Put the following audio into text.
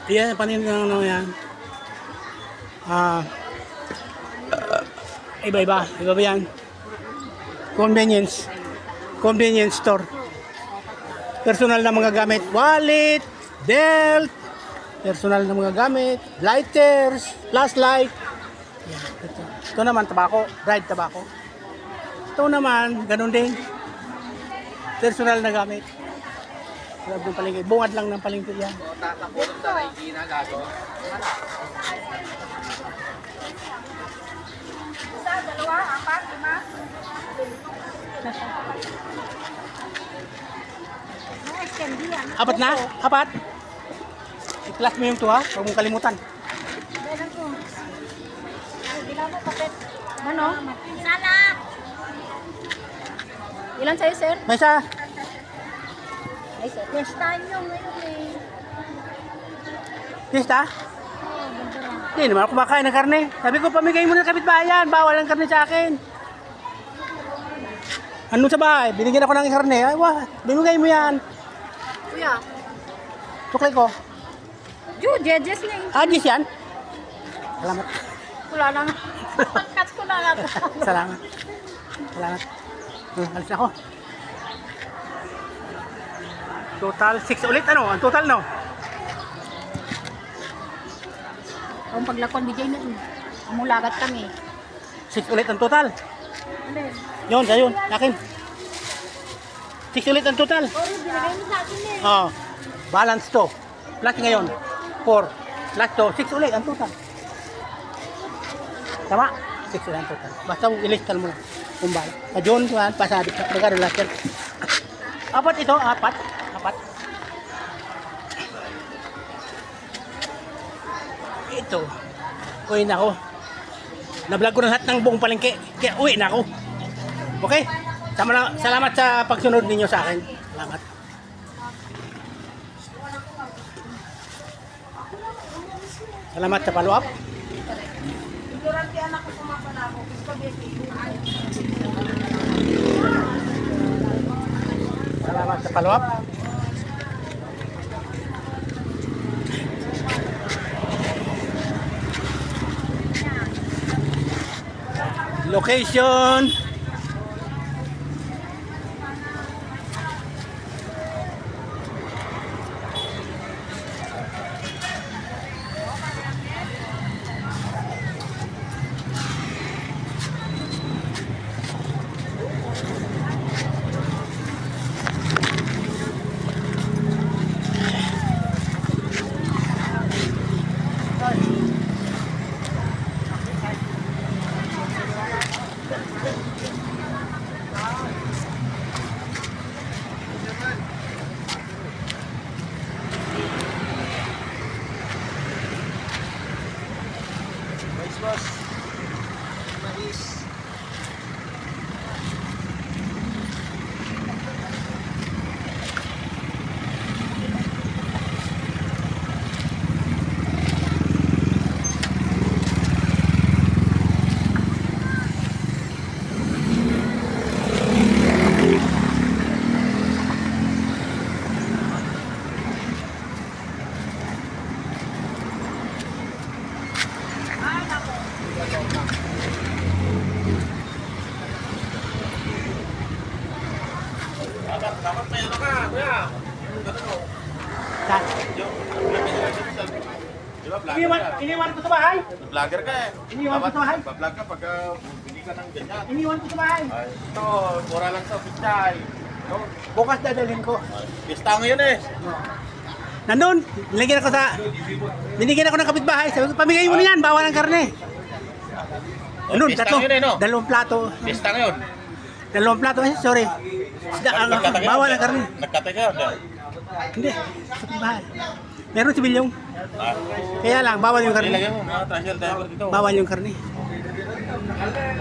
Yan, panin ng ano yan. Ah, iba-iba. Iba-iba yan. Convenience store. Personal na mga gamit. Wallet, belt, personal na mga gamit, lighters, flashlight. Yan, ito naman, tabako, dried tabako. Ito naman, ganun din. Personal na gamit. Sarap ng palengke. Bungad lang ng palengke yan. Tatapulong sa Regina, gago. Isa, dalawa, apat, lima. Mga candy yan. Apat na? Apat? I-class mo yung to ha. Huwag mong kalimutan. Kailan ko? Ay, bilang mo kapit. Ano? Salak! Ilan sa'yo, sir? May isa. Ay, sir. Yes, time yung ngayon eh. Tista? Oo, ganda rin. Hindi naman ako kumakain ng karne. Sabi ko, pamigay mo na kapitbahayan. Bawal ang karne sa akin. Ano sa bahay? Binigyan ako ng karne. Ay, wah. Binigay mo yan. Kuya. Tuklay ko. Ju, jejes na yun. Agis yan. Salamat. Wala lang. Cut ko na lang. Salamat. Salamat. Alis ako. Total 6 ulit. Ano? Ang total no? Ang paglakon, DJ na yun. Amulagat kami. 6 ulit ang total. Ano yun? Yun, ayun. Akin. 6 ulit ang total. Oh, binigay mo sa akin eh. Oh, balance to. Plus ngayon, 4. Plus to, 6 ulit ang total. Tama? 6 ulit ang total. Basta ilistal mo lang. Kung bala. Sa John, pasabi ka. Magkano last year? Apat ito, apat. Apat. Ito. Uwi na ako. Nablog ko na lahat ng buong palengke. Kaya uwi na ako. Okay? Salamat sa pagsunod ninyo sa akin. Salamat. Salamat sa follow-up. Salamat sa follow-up. Location. Boss. Mais. Dapat may ano ka, kuya. Sa? Di ba, vlogger ka? Iniwan ko sa bahay. Vlogger ka eh. Iniwan ko sa bahay. Vlog ka pagka bili ka ng ganyan. Iniwan ko sa bahay. Ay, ito, mura lang sa pichay. No? Bukas dadalhin ko. Pista ngayon eh. Nandun, binigyan ako ng kapitbahay. Sabi ko, pamigay mo na yan, bawal ang karne. Nandun, Pista tatlo. ngayon eh, no? Dalawang plato. Pista ngayon. Dalawang plato, sorry. Bawal ang karne. Nagkatay ka, hindi? Hindi, kapitbahay. Meron si Bilyong. Ah, Kaya lang, bawal yung karne. ilagay mo, mga treasure driver dito. Bawal yung karne.